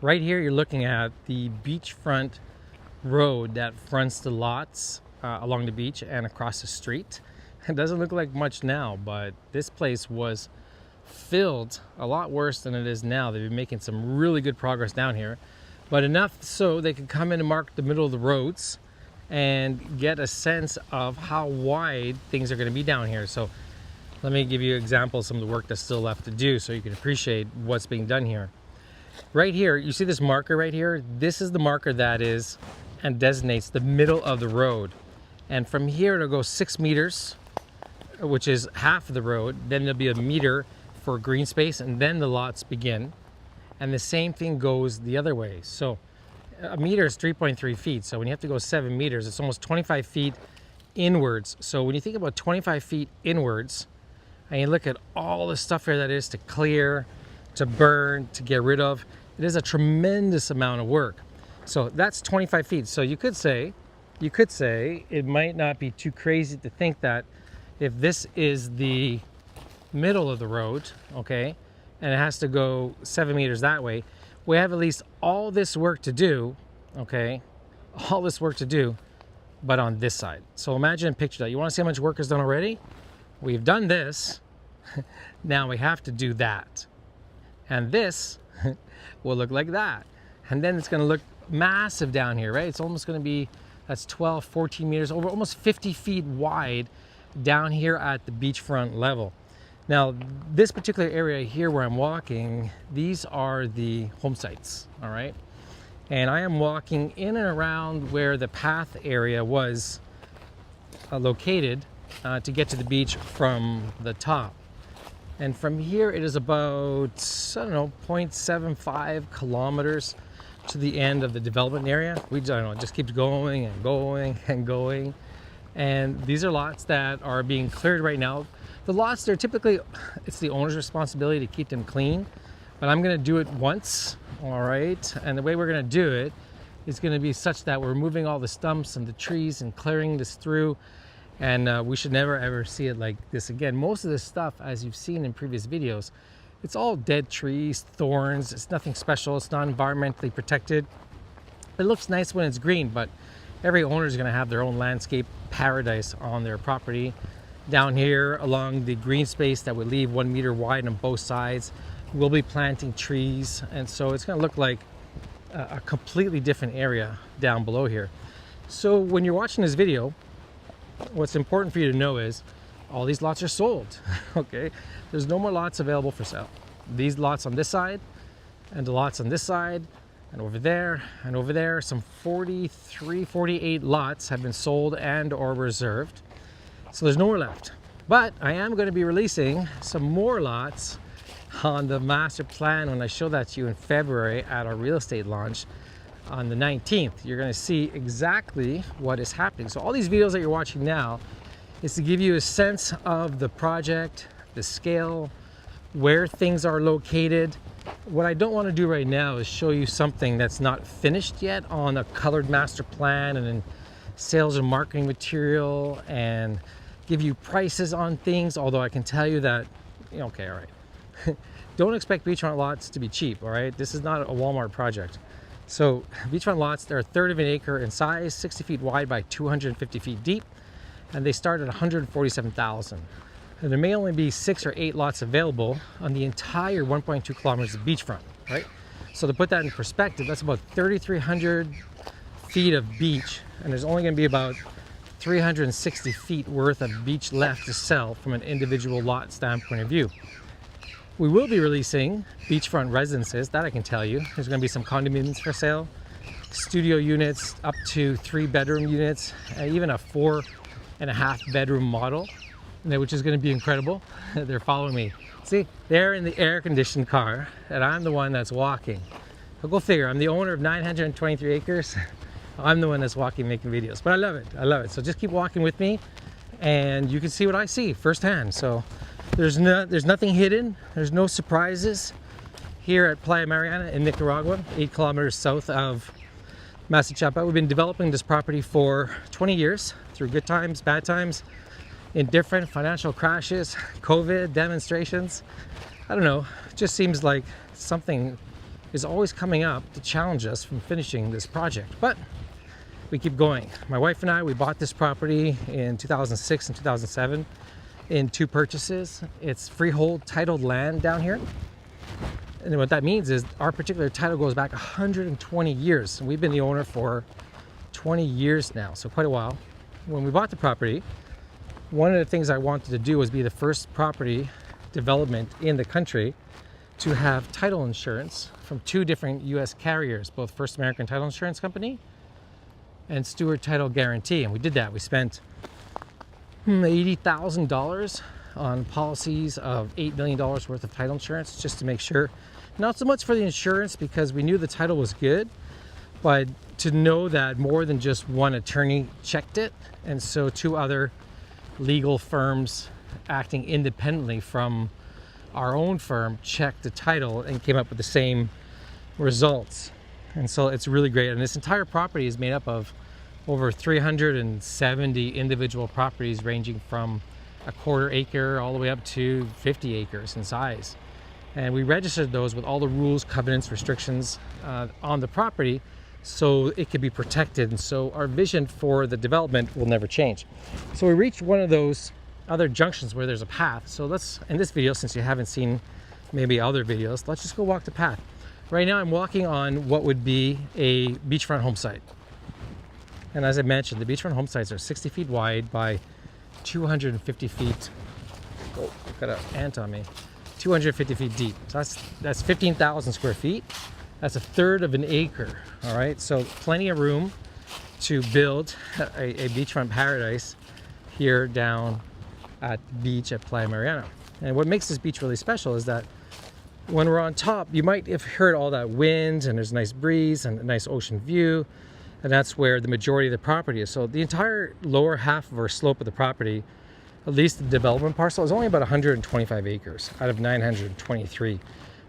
Right here, you're looking at the beachfront road that fronts the lots along the beach and across the street. It doesn't look like much now, but this place was filled a lot worse than it is now. They've been making some really good progress down here, but enough so they could come in and mark the middle of the roads and get a sense of how wide things are going to be down here. So let me give you an example of some of the work that's still left to do so you can appreciate what's being done here. Right here, you see this marker right here? This is the marker that is and designates the middle of the road. And from here it'll go 6 meters, which is half of the road. Then there'll be a meter for green space, and then the lots begin. And the same thing goes the other way. So a meter is 3.3 feet. So when you have to go 7 meters, it's almost 25 feet inwards. So when you think about 25 feet inwards, and you look at all the stuff here that is to clear, to burn, to get rid of, it is a tremendous amount of work. So that's 25 feet. So you could say it might not be too crazy to think that if this is the middle of the road, okay, and it has to go 7 meters that way, we have at least all this work to do, okay, all this work to do, but on this side. So imagine and picture that. You want to see how much work is done already? We've done this. Now we have to do that. And this will look like that. And then it's going to look massive down here, right? It's almost going to be, that's 12, 14 meters, over almost 50 feet wide down here at the beachfront level. Now, this particular area here where I'm walking, these are the home sites, all right? And I am walking in and around where the path area was located to get to the beach from the top. And from here, it is about, I don't know, 0.75 kilometers to the end of the development area. We don't know, it just keeps going and going and going. And these are lots that are being cleared right now. The lots, they're typically, it's the owner's responsibility to keep them clean, but I'm gonna do it once, all right? And the way we're gonna do it is gonna be such that we're removing all the stumps and the trees and clearing this through. And we should never ever see it like this again. Most of this stuff, as you've seen in previous videos, it's all dead trees, thorns. It's nothing special. It's not environmentally protected. It looks nice when it's green, but every owner is going to have their own landscape paradise on their property. Down here along the green space that would leave 1 meter wide on both sides, we'll be planting trees. And so it's going to look like a completely different area down below here. So when you're watching this video, what's important for you to know is all these lots are sold, okay? There's no more lots available for sale. These lots on this side and the lots on this side and over there, some 43, 48 lots have been sold and or reserved. So there's no more left. But I am going to be releasing some more lots on the master plan when I show that to you in February at our real estate launch. On the 19th, you're going to see exactly what is happening. So all these videos that you're watching now is to give you a sense of the project, the scale, where things are located. What I don't want to do right now is show you something that's not finished yet on a colored master plan and in sales and marketing material, and give you prices on things, although I can tell you that, okay, all right. Don't expect beachfront lots to be cheap, all right? This is not a Walmart project. So beachfront lots, they're a third of an acre in size, 60 feet wide by 250 feet deep, and they start at $147,000. And there may only be 6 or 8 lots available on the entire 1.2 kilometers of beachfront, right? So to put that in perspective, that's about 3,300 feet of beach, and there's only going to be about 360 feet worth of beach left to sell from an individual lot standpoint of view. We will be releasing beachfront residences, that I can tell you. There's going to be some condominiums for sale, studio units up to 3-bedroom units, and even a 4.5 bedroom model, which is going to be incredible. They're following me. See, they're in the air-conditioned car, and I'm the one that's walking. So go figure, I'm the owner of 923 acres. I'm the one that's walking, making videos, but I love it. I love it. So just keep walking with me, and you can see what I see firsthand. So there's nothing hidden. There's no surprises here at Playa Mariana in Nicaragua, 8 kilometers south of Masachapa. We've been developing this property for 20 years through good times, bad times, in different financial crashes, COVID, demonstrations. I don't know, it just seems like something is always coming up to challenge us from finishing this project. But we keep going. My wife and I, we bought this property in 2006 and 2007 in 2 purchases. It's freehold titled land down here. And what that means is our particular title goes back 120 years. And we've been the owner for 20 years now, so quite a while. When we bought the property, one of the things I wanted to do was be the first property development in the country to have title insurance from 2 different US carriers, both First American Title Insurance Company and Stewart Title Guarantee. And we did that. We spent $80,000 on policies of $8 million worth of title insurance just to make sure, not so much for the insurance because we knew the title was good, but to know that more than just one attorney checked it. And so 2 other legal firms acting independently from our own firm checked the title and came up with the same results. And so it's really great. And this entire property is made up of over 370 individual properties ranging from a 1/4 acre all the way up to 50 acres in size. And we registered those with all the rules, covenants, restrictions on the property so it could be protected. And so our vision for the development will never change. So we reached one of those other junctions where there's a path. So let's, in this video, since you haven't seen maybe other videos, let's just go walk the path. Right now I'm walking on what would be a beachfront home site. And as I mentioned, the beachfront home sites are 60 feet wide by 250 feet. Oh, got an ant on me. 250 feet deep. So that's 15,000 square feet. That's 1/3 of an acre. All right, so plenty of room to build a beachfront paradise here down at the beach at Playa Mariana. And what makes this beach really special is that when we're on top, you might have heard all that wind and there's a nice breeze and a nice ocean view. And that's where the majority of the property is. So the entire lower half of our slope of the property, at least the development parcel, is only about 125 acres out of 923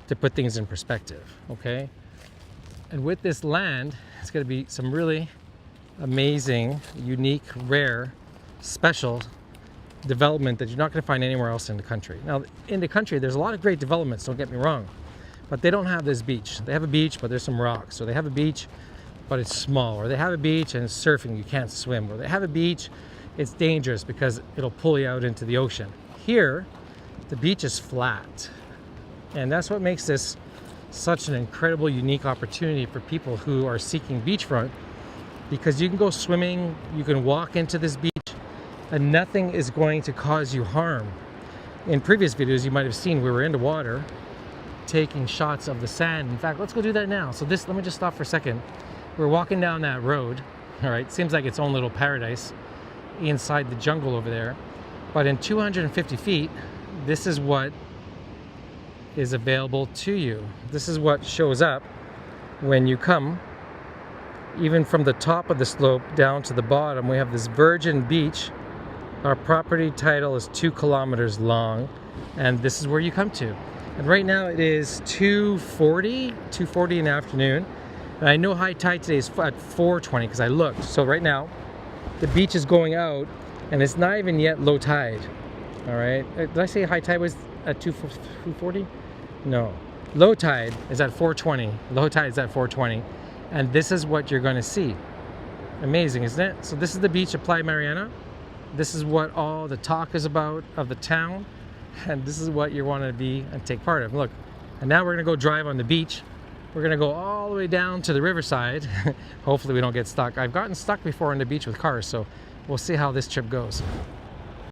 to put things in perspective, okay? And with this land, it's gonna be some really amazing, unique, rare, special development that you're not gonna find anywhere else in the country. Now, in the country, there's a lot of great developments, don't get me wrong, but they don't have this beach. They have a beach, but there's some rocks. So they have a beach, but it's small. Or they have a beach and it's surfing, you can't swim. Or they have a beach, it's dangerous because it'll pull you out into the ocean. Here, the beach is flat. And that's what makes this such an incredible, unique opportunity for people who are seeking beachfront, because you can go swimming, you can walk into this beach, and nothing is going to cause you harm. In previous videos, you might have seen we were in the water taking shots of the sand. In fact, let's go do that now. So let me just stop for a second. We're walking down that road, all right? Seems like its own little paradise inside the jungle over there. But in 250 feet, this is what is available to you. This is what shows up when you come. Even from the top of the slope down to the bottom, we have this virgin beach. Our property title is 2 kilometers long, and this is where you come to. And right now it is 2:40 in the afternoon. And I know high tide today is at 4:20 because I looked. So right now, the beach is going out, and it's not even yet low tide. All right. Did I say high tide was at 2:40? No. Low tide is at 4:20. Low tide is at 4:20. And this is what you're going to see. Amazing, isn't it? So this is the beach of Playa Mariana. This is what all the talk is about of the town. And this is what you want to be and take part of. Look, and now we're going to go drive on the beach. We're going to go all the way down to the riverside. Hopefully we don't get stuck. I've gotten stuck before on the beach with cars, so we'll see how this trip goes.